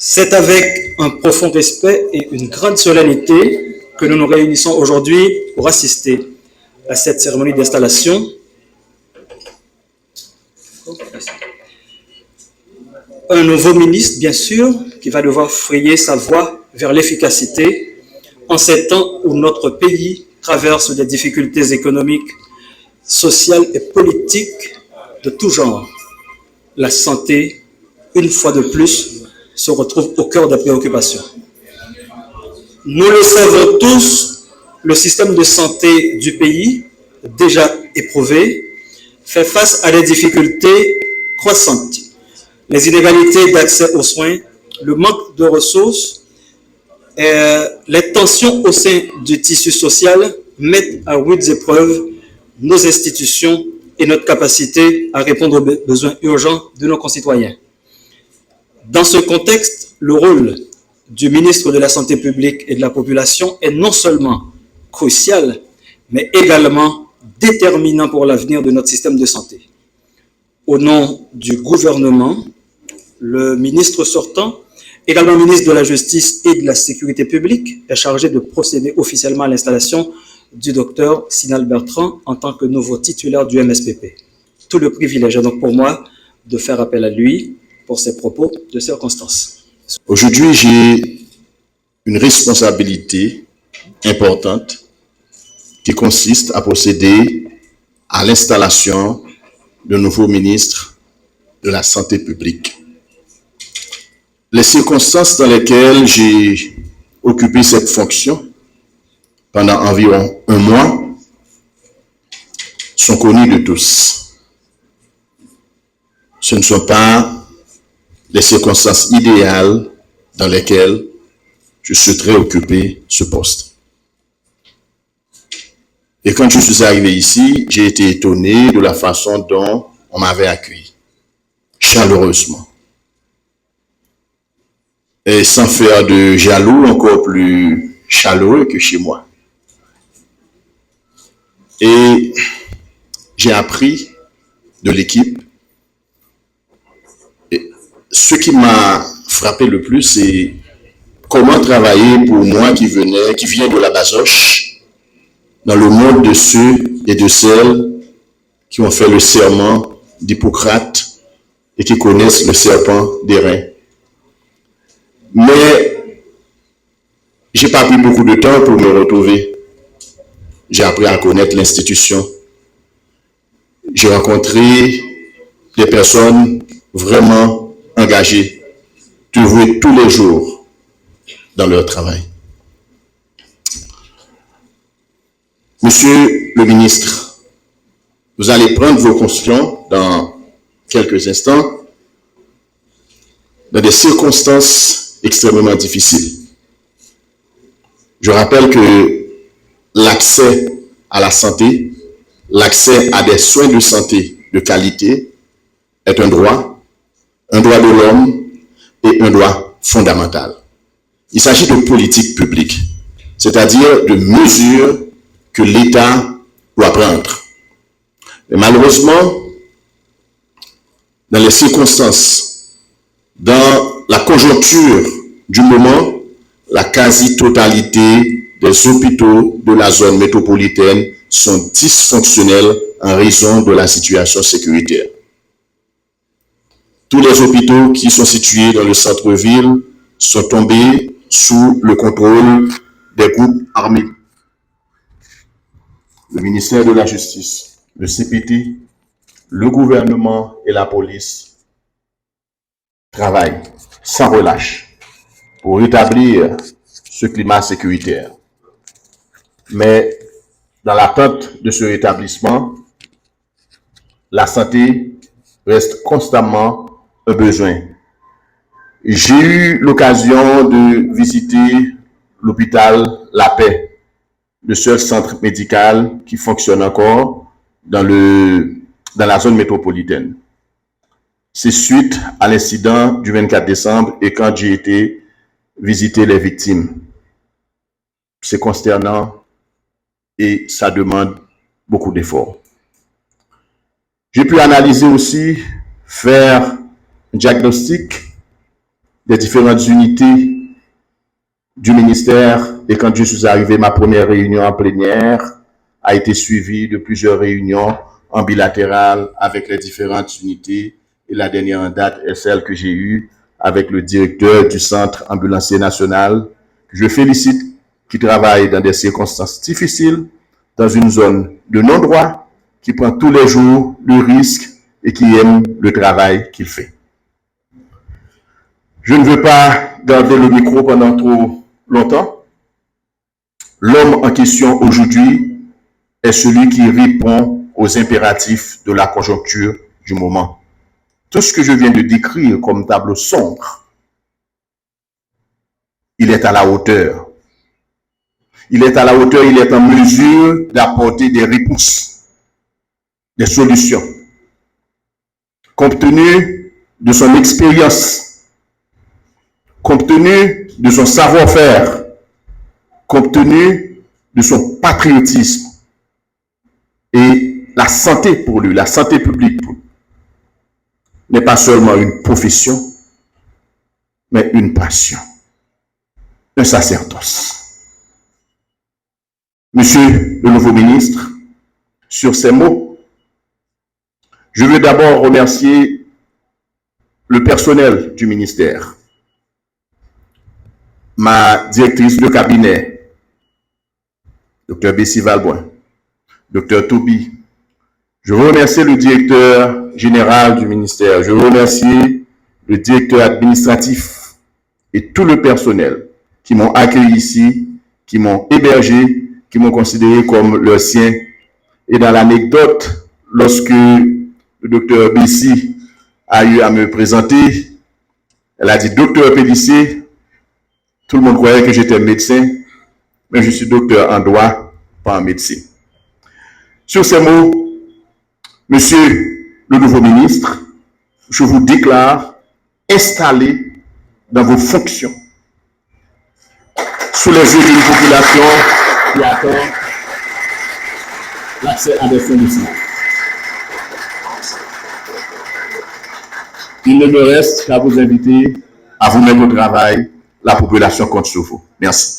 C'est avec un profond respect et une grande solennité que nous nous réunissons aujourd'hui pour assister à cette cérémonie d'installation. Un nouveau ministre, bien sûr, qui va devoir frayer sa voie vers l'efficacité en ces temps où notre pays traverse des difficultés économiques, sociales et politiques de tout genre. La santé, une fois de plus, se retrouve au cœur des préoccupations. Nous le savons tous, le système de santé du pays, déjà éprouvé, fait face à des difficultés croissantes. Les inégalités d'accès aux soins, le manque de ressources, les tensions au sein du tissu social mettent à rude épreuve nos institutions et notre capacité à répondre aux besoins urgents de nos concitoyens. Dans ce contexte, le rôle du ministre de la Santé publique et de la Population est non seulement crucial, mais également déterminant pour l'avenir de notre système de santé. Au nom du gouvernement, le ministre sortant, également ministre de la Justice et de la Sécurité publique, est chargé de procéder officiellement à l'installation du docteur Sinal Bertrand en tant que nouveau titulaire du MSPP. Tout le privilège est donc pour moi de faire appel à lui pour ses propos de circonstance. Aujourd'hui, j'ai une responsabilité importante qui consiste à procéder à l'installation de nouveau ministre de la Santé publique. Les circonstances dans lesquelles j'ai occupé cette fonction pendant environ un mois sont connues de tous. Ce ne sont pas les circonstances idéales dans lesquelles je souhaiterais occuper ce poste. Et quand je suis arrivé ici, j'ai été étonné de la façon dont on m'avait accueilli, chaleureusement. Et sans faire de jaloux, encore plus chaleureux que chez moi. Et j'ai appris de l'équipe. Et ce qui m'a frappé le plus, c'est comment travailler pour moi qui vient de la Bazoche, dans le monde de ceux et de celles qui ont fait le serment d'Hippocrate et qui connaissent le serpent d'airain. Mais j'ai pas pris beaucoup de temps pour me retrouver. J'ai appris à connaître l'institution. J'ai rencontré des personnes vraiment engagées, dévouées tous les jours dans leur travail. Monsieur le ministre, vous allez prendre vos fonctions dans quelques instants dans des circonstances extrêmement difficiles. Je rappelle que l'accès à la santé, l'accès à des soins de santé de qualité est un droit de l'homme et un droit fondamental. Il s'agit de politique publique, c'est-à-dire de mesures que l'État doit prendre. Mais malheureusement, dans les circonstances, dans la conjoncture du moment, la quasi-totalité des hôpitaux de la zone métropolitaine sont dysfonctionnels en raison de la situation sécuritaire. Tous les hôpitaux qui sont situés dans le centre-ville sont tombés sous le contrôle des groupes armés. Le ministère de la Justice, le CPT, le gouvernement et la police travaillent sans relâche pour rétablir ce climat sécuritaire. Mais dans l'attente de ce rétablissement, la santé reste constamment un besoin. J'ai eu l'occasion de visiter l'hôpital La Paix, le seul centre médical qui fonctionne encore dans la zone métropolitaine. C'est suite à l'incident du 24 décembre et quand j'ai été visiter les victimes. C'est consternant et ça demande beaucoup d'efforts. J'ai pu analyser aussi, faire un diagnostic des différentes unités du ministère. Et quand je suis arrivé, ma première réunion en plénière a été suivie de plusieurs réunions en bilatéral avec les différentes unités. Et la dernière en date est celle que j'ai eue avec le directeur du Centre ambulancier national, que je félicite, qui travaille dans des circonstances difficiles, dans une zone de non-droit, qui prend tous les jours le risque et qui aime le travail qu'il fait. Je ne veux pas garder le micro pendant trop longtemps. L'homme en question aujourd'hui est celui qui répond aux impératifs de la conjoncture du moment. Tout ce que je viens de décrire comme tableau sombre, il est à la hauteur. Il est à la hauteur, il est en mesure d'apporter des réponses, des solutions. Compte tenu de son expérience, compte tenu de son savoir-faire, compte tenu de son patriotisme et la santé pour lui, la santé publique pour lui, n'est pas seulement une profession, mais une passion, un sacerdoce. Monsieur le nouveau ministre, sur ces mots, je veux d'abord remercier le personnel du ministère, ma directrice de cabinet, Dr Bessie Valboin, Dr Toby. Je veux remercier le directeur général du ministère. Je veux remercier le directeur administratif et tout le personnel qui m'ont accueilli ici, qui m'ont hébergé, qui m'ont considéré comme leur sien. Et dans l'anecdote, lorsque le docteur Bessie a eu à me présenter, elle a dit « Docteur Pellissier », tout le monde croyait que j'étais médecin, mais je suis docteur en droit, pas en médecine. Sur ces mots, Monsieur le nouveau ministre, je vous déclare installé dans vos fonctions, sous les yeux d'une population qui attend l'accès à des soins de santé. Il ne me reste qu'à vous inviter à vous mettre au travail. La population compte sur vous. Merci.